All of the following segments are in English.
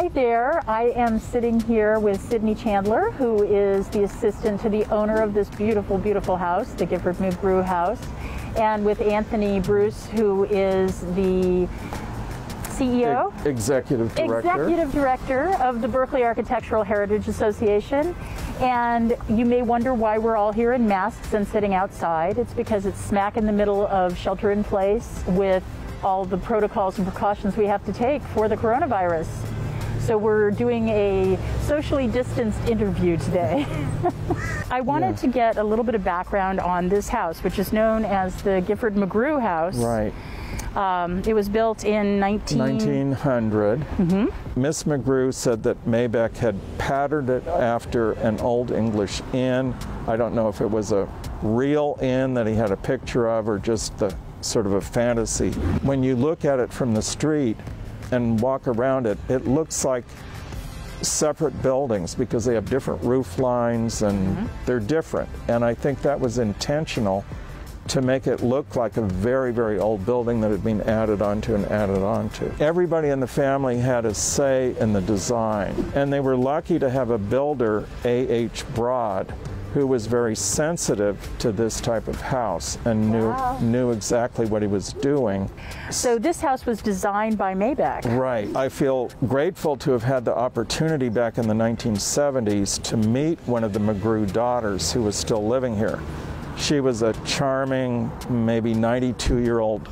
Hi there. I am sitting here with Sydney Chandler, who is the assistant to the owner of this beautiful, beautiful house, the Gifford McGrew House, and with Anthony Bruce, who is the CEO? Executive Director. Executive Director of the Berkeley Architectural Heritage Association. And you may wonder why we're all here in masks and sitting outside. It's because it's smack in the middle of shelter in place with all the protocols and precautions we have to take for the coronavirus. So we're doing a socially distanced interview today. I wanted to get a little bit of background on this house, which is known as the Gifford McGrew House. Right. It was built in 1900. Miss McGrew said that Maybeck had patterned it after an old English inn. I don't know if it was a real inn that he had a picture of or just the sort of a fantasy. When you look at it from the street and walk around it, it looks like separate buildings because they have different roof lines and they're different. And I think that was intentional to make it look like a very, very old building that had been added onto and added onto. Everybody in the family had a say in the design, and they were lucky to have a builder, A.H. Broad, who was very sensitive to this type of house and knew exactly what he was doing. So this house was designed by Maybeck. Right. I feel grateful to have had the opportunity back in the 1970s to meet one of the McGrew daughters who was still living here. She was a charming, maybe 92-year-old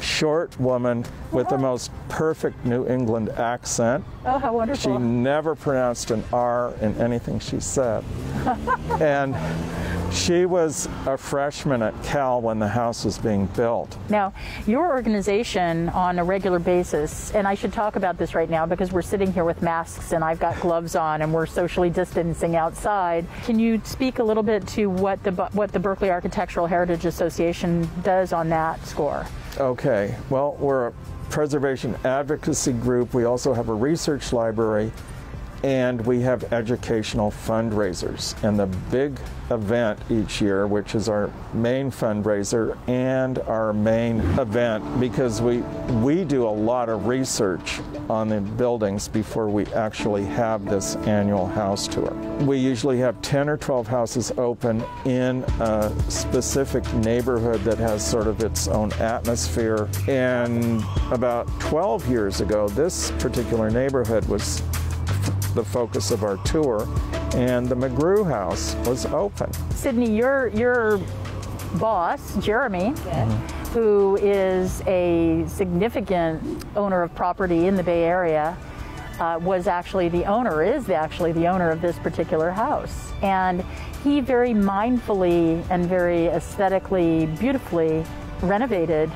short woman with the most perfect New England accent. Oh, how wonderful. She never pronounced an R in anything she said. And she was a freshman at Cal when the house was being built. Now, your organization on a regular basis, and I should talk about this right now because we're sitting here with masks and I've got gloves on and we're socially distancing outside. Can you speak a little bit to what the Berkeley Architectural Heritage Association does on that score? Okay, well, we're a preservation advocacy group. We also have a research library, and we have educational fundraisers. And the big event each year, which is our main fundraiser and our main event, because we do a lot of research on the buildings before we actually have this annual house tour. We usually have 10 or 12 houses open in a specific neighborhood that has sort of its own atmosphere. And about 12 years ago, this particular neighborhood was the focus of our tour, and the McGrew House was open. Sydney, your boss, Jeremy, who is a significant owner of property in the Bay Area, is actually the owner of this particular house. And he very mindfully and very aesthetically, beautifully renovated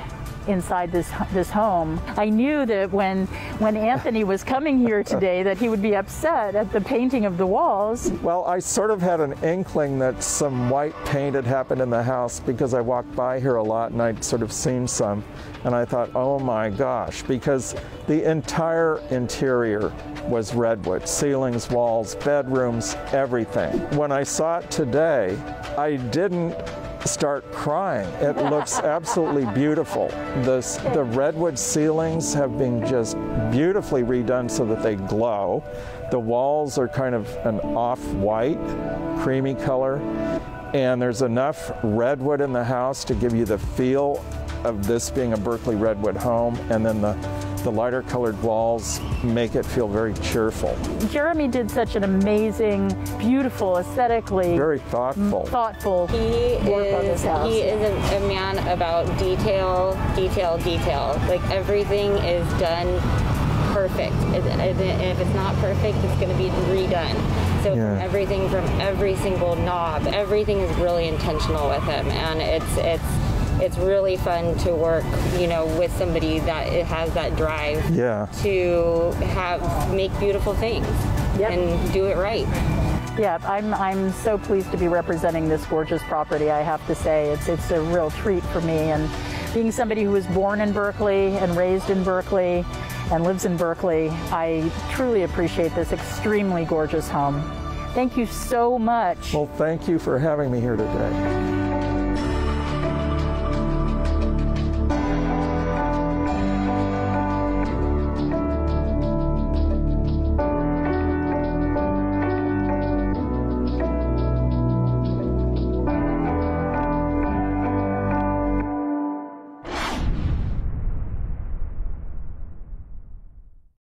inside this home. I knew that when Anthony was coming here today that he would be upset at the painting of the walls. Well, I sort of had an inkling that some white paint had happened in the house because I walked by here a lot and I'd sort of seen some, and I thought, oh my gosh, because the entire interior was redwood, ceilings, walls, bedrooms, everything. When I saw it today, I didn't start crying. It looks absolutely beautiful. The redwood ceilings have been just beautifully redone so that they glow. The walls are kind of an off-white, creamy color, and there's enough redwood in the house to give you the feel of this being a Berkeley redwood home, and then the lighter colored walls make it feel very cheerful. Jeremy did such an amazing, beautiful, aesthetically very thoughtful work on this house. He is a man about detail. Like everything is done perfect. And if it's not perfect, it's going to be redone. So everything from every single knob, everything is really intentional with him, and it's really fun to work, with somebody that has that drive to make beautiful things and do it right. Yeah, I'm so pleased to be representing this gorgeous property. I have to say, it's a real treat for me. And being somebody who was born in Berkeley and raised in Berkeley and lives in Berkeley, I truly appreciate this extremely gorgeous home. Thank you so much. Well, thank you for having me here today.